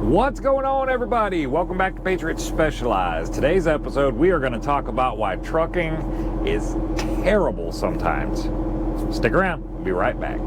What's going on, everybody? Welcome back to Patriot Specialized. Today's episode, we are going to talk about why trucking is terrible sometimes. Stick around. We'll be right back.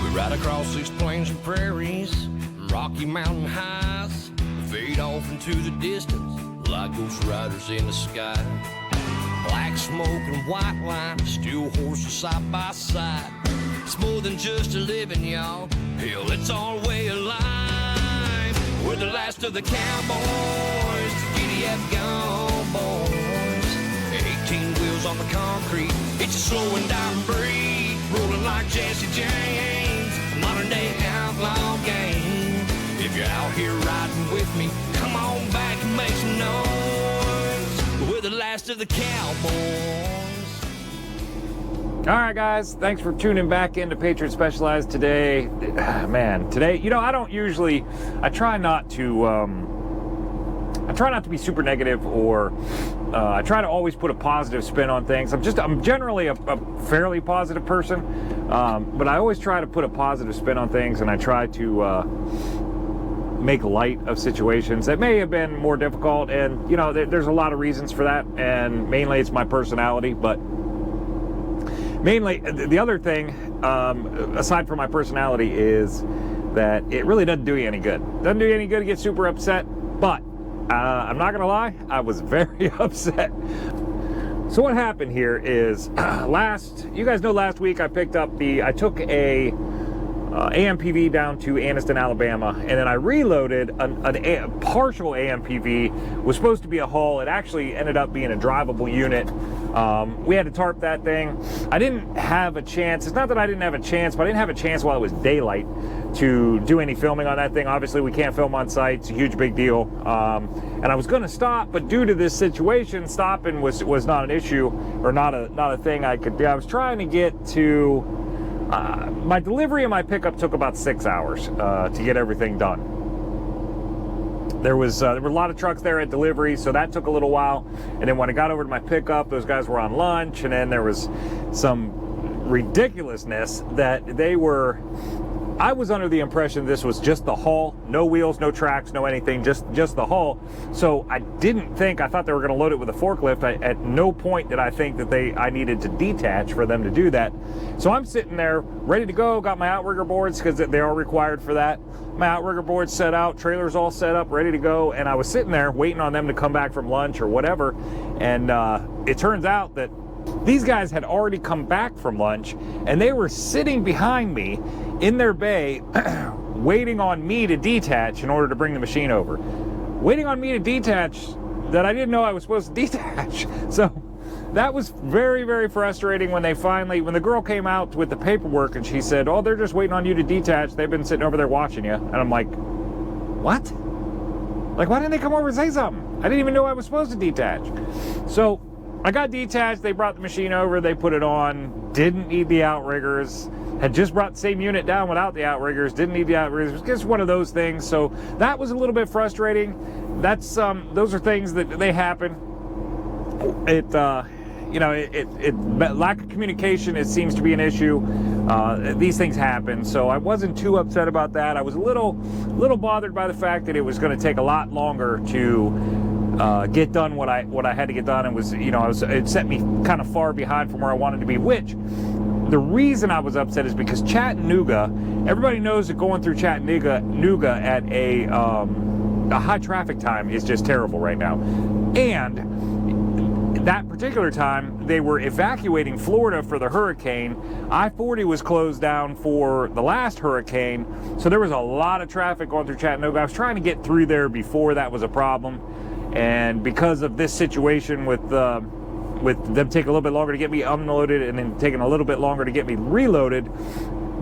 We ride across these plains and prairies, Rocky Mountain highs, fade off into the distance like ghost riders in the sky. Black smoke and white line, steel horses side by side. It's more than just a living, y'all. Hell, it's our way of life. We're the last of the cowboys, the giddy up gone boys. 18 wheels on the concrete, it's a slow and dying breed, rolling like Jesse James, modern day outlaw game. If you're out here riding with me, come on back and make some noise. We're the last of the cowboys. All right, guys, thanks for tuning back into Patriot Specialized today. Man, today, I don't usually, I try not to be super negative, or I try to always put a positive spin on things. I'm generally a fairly positive person, but I always try to put a positive spin on things, and I try to make light of situations that may have been more difficult. And there's a lot of reasons for that, and mainly it's my personality. But mainly the other thing, aside from my personality, is that it really doesn't do you any good. Doesn't do you any good to get super upset. But I'm not gonna lie, I was very upset. So what happened here is, you guys know last week I took a AMPV down to Anniston, Alabama, and then I reloaded a partial AMPV. Was supposed to be a haul. It actually ended up being a drivable unit. We had to tarp that thing. I didn't have a chance. It's not that I didn't have a chance, but I didn't have a chance while it was daylight to do any filming on that thing. Obviously, we can't film on site. It's a huge, big deal. And I was going to stop, but due to this situation, stopping was not an issue, or not a thing I could do. I was trying to get to. My delivery and my pickup took about 6 hours to get everything done. There were a lot of trucks there at delivery, so that took a little while. And then when I got over to my pickup, those guys were on lunch, and then there was some ridiculousness that I was under the impression this was just the haul, no wheels, no tracks, no anything, just the haul. So I thought they were going to load it with a forklift. At no point did I think that I needed to detach for them to do that. So I'm sitting there ready to go, got my outrigger boards because they are required for that. My outrigger boards set out, trailers all set up, ready to go, and I was sitting there waiting on them to come back from lunch or whatever. And it turns out that these guys had already come back from lunch, and they were sitting behind me in their bay waiting on me to detach in order to bring the machine over. Waiting on me to detach that I didn't know I was supposed to detach. So that was very, very frustrating when the girl came out with the paperwork and she said, "Oh, they're just waiting on you to detach. They've been sitting over there watching you." And I'm like, what? Like, why didn't they come over and say something? I didn't even know I was supposed to detach. So I got detached, they brought the machine over, they put it on, didn't need the outriggers, had just brought the same unit down without the outriggers, didn't need the outriggers. It was just one of those things. So that was a little bit frustrating. Those are things that they happen. Lack of communication, it seems to be an issue. These things happen. So I wasn't too upset about that. I was a little bothered by the fact that it was going to take a lot longer to get done what I had to get done, and it set me kind of far behind from where I wanted to be. Which the reason I was upset is because Chattanooga, everybody knows that going through Chattanooga at a high traffic time is just terrible right now. And that particular time, they were evacuating Florida for the hurricane. I-40 was closed down for the last hurricane, so there was a lot of traffic going through Chattanooga. I was trying to get through there before that was a problem. And because of this situation with them taking a little bit longer to get me unloaded and then taking a little bit longer to get me reloaded,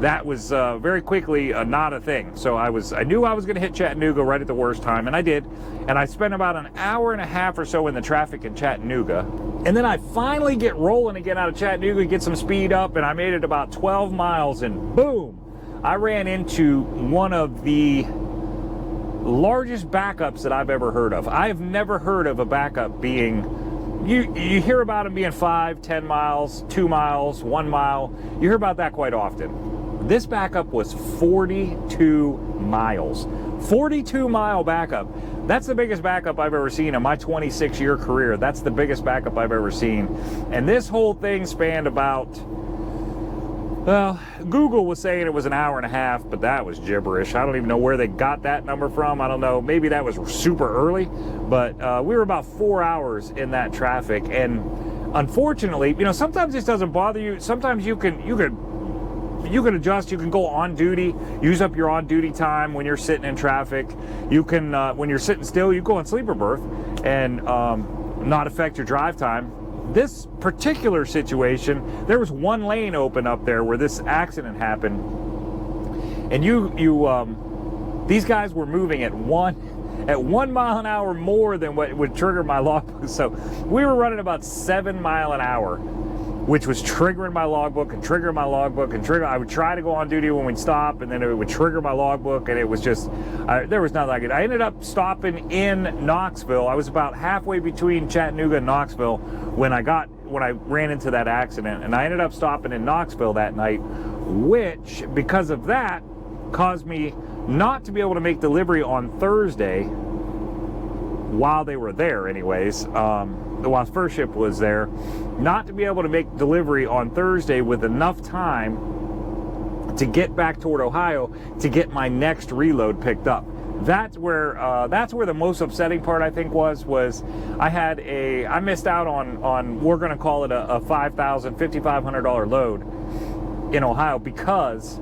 that was very quickly not a thing. So I knew I was going to hit Chattanooga right at the worst time, and I did. And I spent about an hour and a half or so in the traffic in Chattanooga. And then I finally get rolling again out of Chattanooga, get some speed up, and I made it about 12 miles, and boom, I ran into one of the largest backups that I've ever heard of. I have never heard of a backup being, you hear about them being 5, 10 miles, 2 miles, 1 mile. You hear about that quite often. This backup was 42 miles. 42-mile backup. That's the biggest backup I've ever seen in my 26-year career. That's the biggest backup I've ever seen. And this whole thing spanned about, well, Google was saying it was an hour and a half, but that was gibberish. I don't even know where they got that number from. I don't know. Maybe that was super early, but we were about 4 hours in that traffic. And unfortunately, sometimes this doesn't bother you. Sometimes you can adjust. You can go on duty, use up your on-duty time when you're sitting in traffic. You can, when you're sitting still, you go on sleeper berth and not affect your drive time. This particular situation, there was one lane open up there where this accident happened, and these guys were moving at 1 mile an hour more than what would trigger my logbook. So we were running about 7 miles an hour, which was triggering my logbook and triggering my logbook and trigger. I would try to go on duty when we'd stop, and then it would trigger my logbook, and it was just, there was nothing like it. I ended up stopping in Knoxville. I was about halfway between Chattanooga and Knoxville when I ran into that accident, and I ended up stopping in Knoxville that night, which, because of that, caused me not to be able to make delivery on Thursday while they were there anyways. While first ship was there, not to be able to make delivery on Thursday with enough time to get back toward Ohio to get my next reload picked up. That's where the most upsetting part, I think, was I missed out on we're going to call it a $5,500 load in Ohio because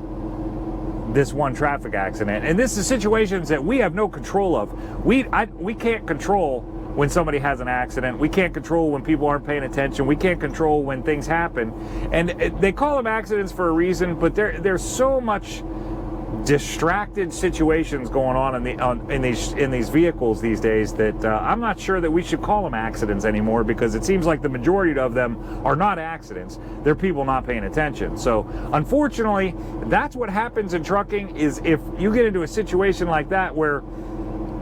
this one traffic accident. And this is situations that we have no control of. We can't control when somebody has an accident. We can't control when people aren't paying attention. We can't control when things happen. And they call them accidents for a reason, but there's so much distracted situations going on in these vehicles these days that I'm not sure that we should call them accidents anymore, because it seems like the majority of them are not accidents. They're people not paying attention. So unfortunately, that's what happens in trucking, is if you get into a situation like that where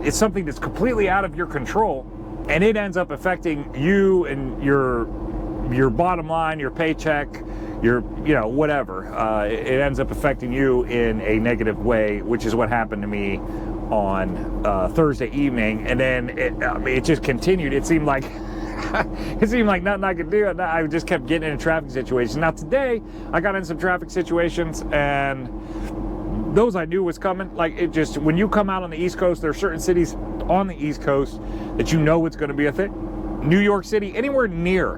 it's something that's completely out of your control and it ends up affecting you and your bottom line, your paycheck, your, whatever. It ends up affecting you in a negative way, which is what happened to me on Thursday evening. And then it just continued. It seemed like nothing I could do. I just kept getting in traffic situations. Now today, I got in some traffic situations, and those I knew was coming. Like, it just, when you come out on the East Coast, there are certain cities on the East Coast that you know it's going to be a thing. New York City, anywhere near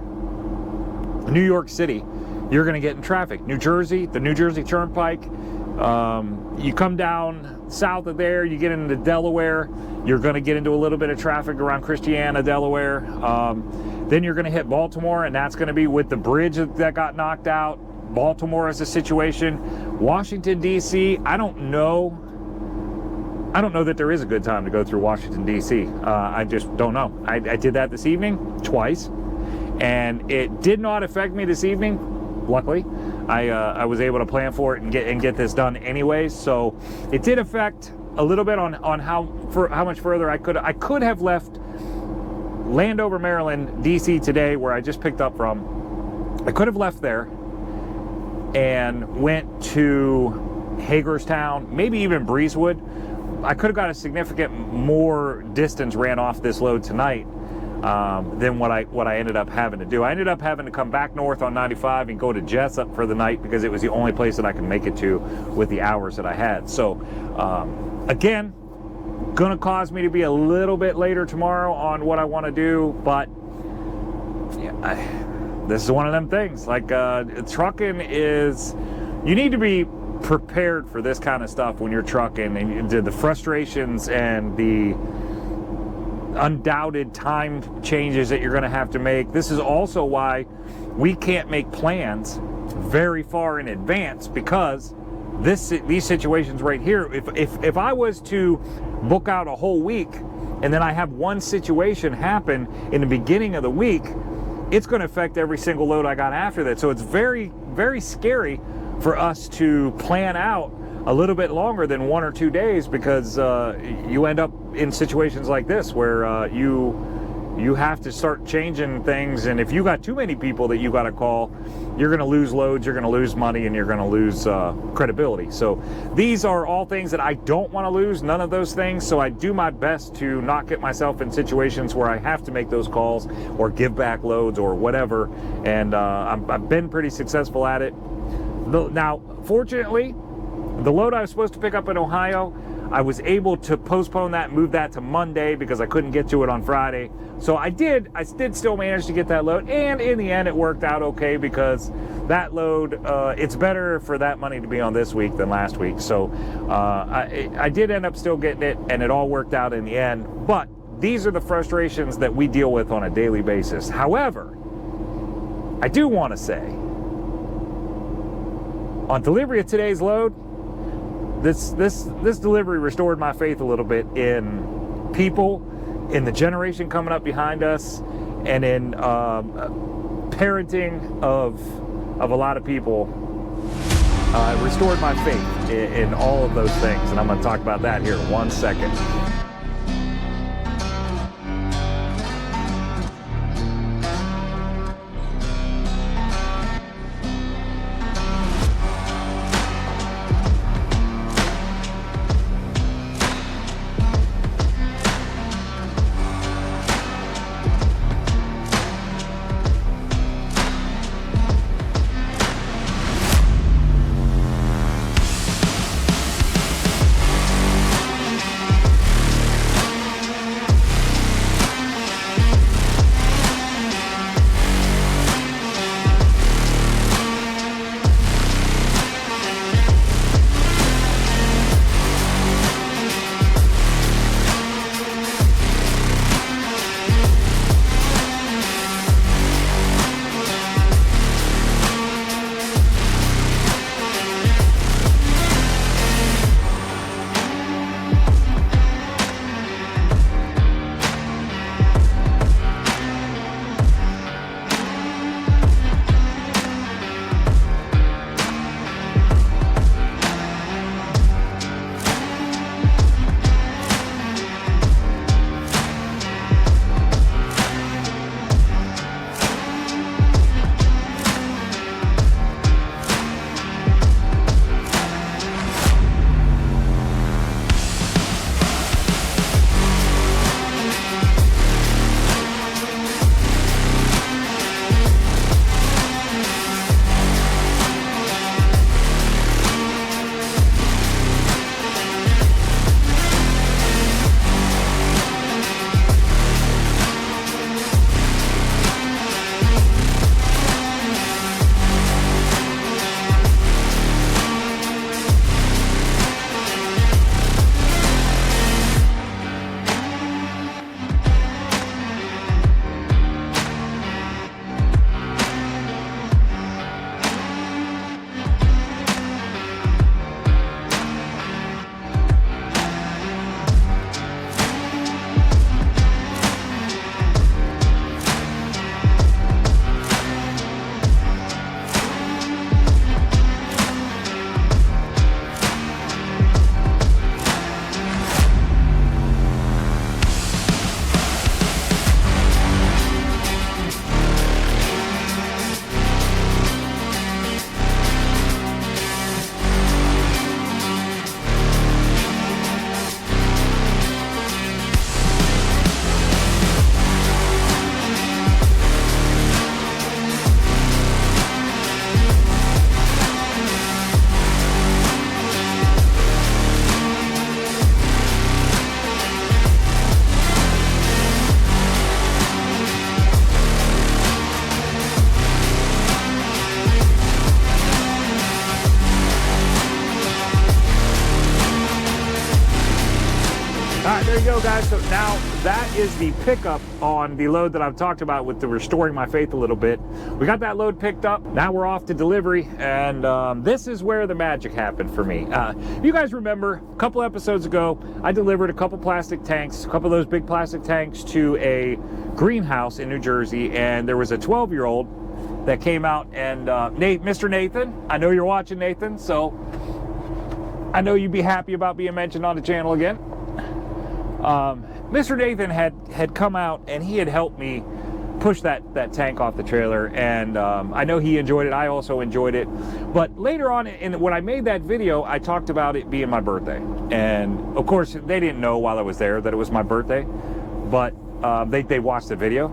New York City, you're going to get in traffic. New Jersey, the New Jersey Turnpike. You come down south of there, you get into Delaware, you're going to get into a little bit of traffic around Christiana, Delaware. Then you're going to hit Baltimore, and that's going to be with the bridge that got knocked out. Baltimore is a situation. Washington, D.C., I don't know that there is a good time to go through Washington, D.C. I just don't know. I did that this evening twice, and it did not affect me this evening. Luckily, I was able to plan for it and get this done anyways. So it did affect a little bit on how much further I could have left Landover, Maryland, D.C. today, where I just picked up from. I could have left there and went to Hagerstown, maybe even Breezewood. I could have got a significant more distance ran off this load tonight than what I ended up having to do. I ended up having to come back north on 95 and go to Jessup for the night because it was the only place that I could make it to with the hours that I had. So again, gonna cause me to be a little bit later tomorrow on what I want to do, but yeah, this is one of them things. Like, trucking is, you need to be prepared for this kind of stuff when you're trucking, and the frustrations and the undoubted time changes that you're going to have to make. This is also why we can't make plans very far in advance, because these situations right here, if I was to book out a whole week and then I have one situation happen in the beginning of the week, it's going to affect every single load I got after that. So it's very, very scary for us to plan out a little bit longer than 1 or 2 days, because you end up in situations like this where you have to start changing things, and if you got too many people that you got to call, you're going to lose loads, you're going to lose money, and you're going to lose credibility. So these are all things that I don't want to lose, none of those things. So I do my best to not get myself in situations where I have to make those calls or give back loads or whatever, and I've been pretty successful at it. Now, fortunately, the load I was supposed to pick up in Ohio, I was able to postpone that, move that to Monday because I couldn't get to it on Friday. So I did still manage to get that load, and in the end it worked out okay, because that load, it's better for that money to be on this week than last week. So I did end up still getting it, and it all worked out in the end. But these are the frustrations that we deal with on a daily basis. However, I do want to say, on delivery of today's load, this delivery restored my faith a little bit in people, in the generation coming up behind us, and in parenting of a lot of people. It restored my faith in all of those things, and I'm going to talk about that here in 1 second. There you go, guys. So now that is the pickup on the load that I've talked about with the restoring my faith a little bit. We got that load picked up. Now we're off to delivery, and this is where the magic happened for me. You guys remember a couple episodes ago, I delivered a couple plastic tanks, a couple of those big plastic tanks to a greenhouse in New Jersey, and there was a 12-year-old that came out, and Mr. Nathan, I know you're watching, Nathan, so I know you'd be happy about being mentioned on the channel again. Mr. Nathan had come out and he had helped me push that tank off the trailer, and I know he enjoyed it. I also enjoyed it. But later on, when I made that video, I talked about it being my birthday. And of course, they didn't know while I was there that it was my birthday, but they watched the video.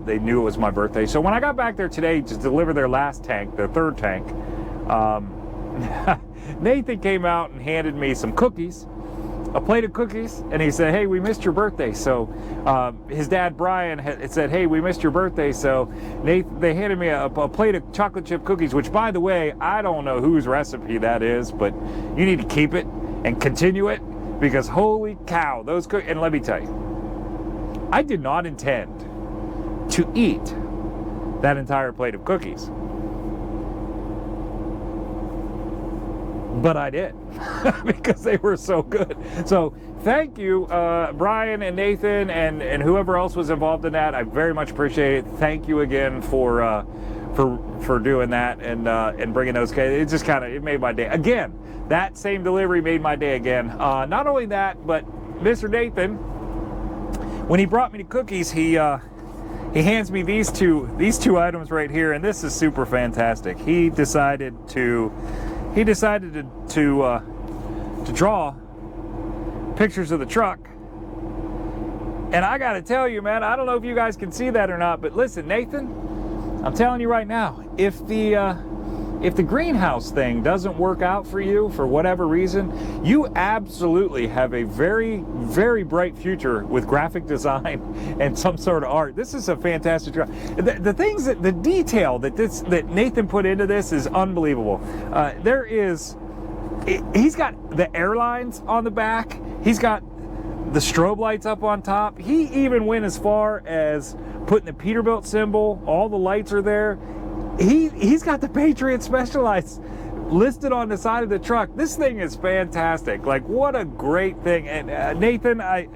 They knew it was my birthday. So when I got back there today to deliver their last tank, their third tank, Nathan came out and handed me some cookies, a plate of cookies, and he said, "Hey, we missed your birthday." So his dad Brian had said, "Hey, we missed your birthday." So they handed me a plate of chocolate chip cookies, which, by the way, I don't know whose recipe that is, but you need to keep it and continue it, because holy cow, those cookies. And let me tell you, I did not intend to eat that entire plate of cookies, but I did because they were so good. So thank you, Brian and Nathan and whoever else was involved in that. I very much appreciate it. Thank you again for doing that and bringing those. It just it made my day. Again, that same delivery made my day again. Not only that, but Mr. Nathan, when he brought me the cookies, he hands me these two items right here, and this is super fantastic. He decided to draw pictures of the truck, and I gotta tell you, man, I don't know if you guys can see that or not, but listen, Nathan, I'm telling you right now, if the greenhouse thing doesn't work out for you for whatever reason, you absolutely have a very, very bright future with graphic design and some sort of art. This is a fantastic job. The things the detail that Nathan put into this is unbelievable. He's got the airlines on the back. He's got the strobe lights up on top. He even went as far as putting the Peterbilt symbol. All the lights are there. He's got the Patriot Specialized listed on the side of the truck. This thing is fantastic. Like, what a great thing. And Nathan, I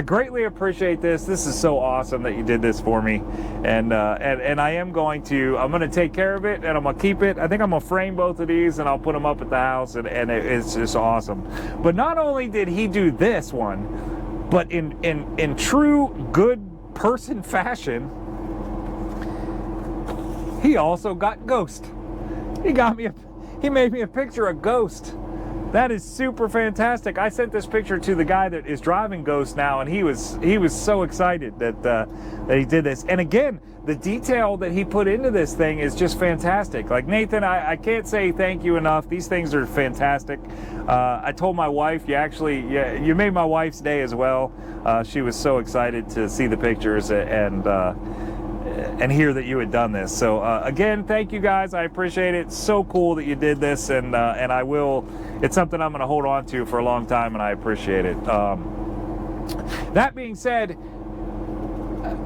greatly appreciate this. This is so awesome that you did this for me. And I'm going to take care of it, and I'm gonna keep it. I think I'm gonna frame both of these and I'll put them up at the house, and it's just awesome. But not only did he do this one, but in true good person fashion, he also got Ghost. He made me a picture of Ghost. That is super fantastic. I sent this picture to the guy that is driving Ghost now, and he was so excited that he did this. And again, the detail that he put into this thing is just fantastic. Like, Nathan, I can't say thank you enough. These things are fantastic. I told my wife, you made my wife's day as well. She was so excited to see the pictures and hear that you had done this. So again, thank you guys. I appreciate it. So cool that you did this, and I will. It's something I'm going to hold on to for a long time, and I appreciate it. That being said,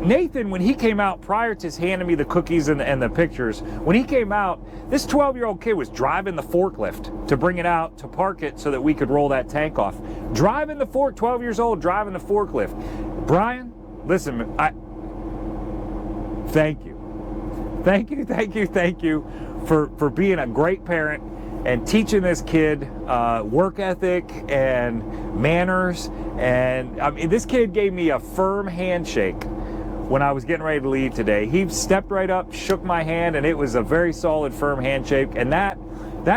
Nathan, when he came out, prior to handing me the cookies and the pictures, when he came out, this 12-year-old kid was driving the forklift to bring it out, to park it so that we could roll that tank off. 12 years old, driving the forklift. Brian, listen, thank you for being a great parent and teaching this kid work ethic and manners. And I mean, this kid gave me a firm handshake when I was getting ready to leave today. He stepped right up, shook my hand, and it was a very solid, firm handshake. And that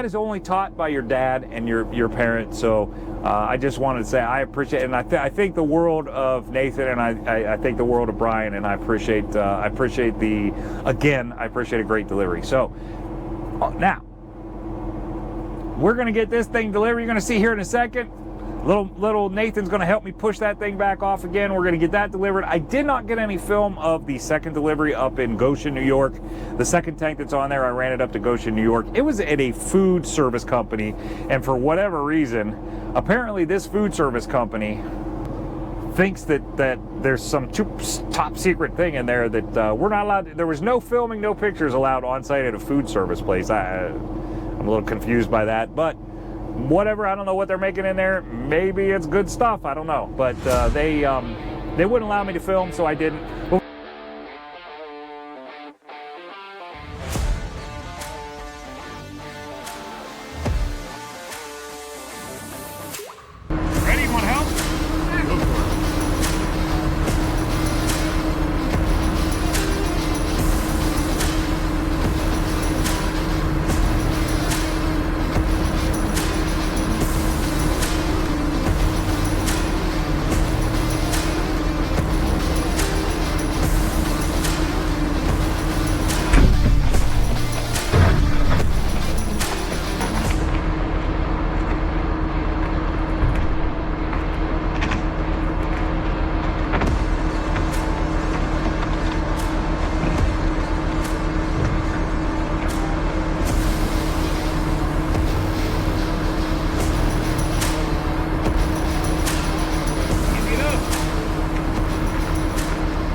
is only taught by your dad and your parents. So I just wanted to say I appreciate it, and I think the world of Nathan, and I think the world of Brian, and I appreciate a great delivery. So now we're gonna get this thing delivered. You're gonna see here in a second. Little Nathan's gonna help me push that thing back off again. We're gonna get that delivered. I did not get any film of the second delivery up in Goshen, New York. The second tank that's on there, I ran it up to Goshen, New York. It was at a food service company, and for whatever reason, apparently this food service company thinks that there's some top secret thing in there that we're not allowed. There was no filming, no pictures allowed on site at a food service place. I'm a little confused by that, but whatever. I don't know what they're making in there. Maybe it's good stuff. I don't know. But they wouldn't allow me to film, so I didn't.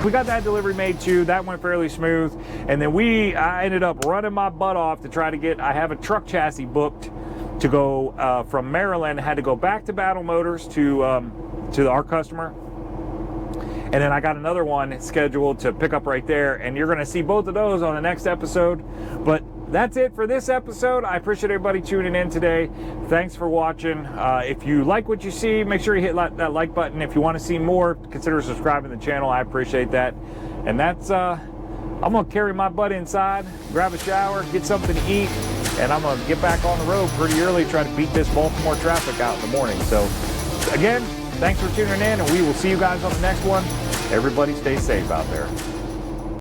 we got that delivery made too. That went fairly smooth. And then I ended up running my butt off to try to get, I have a truck chassis booked to go from Maryland. Had to go back to Battle Motors to our customer. And then I got another one scheduled to pick up right there. And you're going to see both of those on the next episode. But that's it for this episode. I appreciate everybody tuning in today. Thanks for watching. If you like what you see, make sure you hit that like button. If you want to see more, consider subscribing to the channel. I appreciate that. And that's, I'm going to carry my butt inside, grab a shower, get something to eat, and I'm going to get back on the road pretty early, try to beat this Baltimore traffic out in the morning. So, again, thanks for tuning in, and we will see you guys on the next one. Everybody stay safe out there.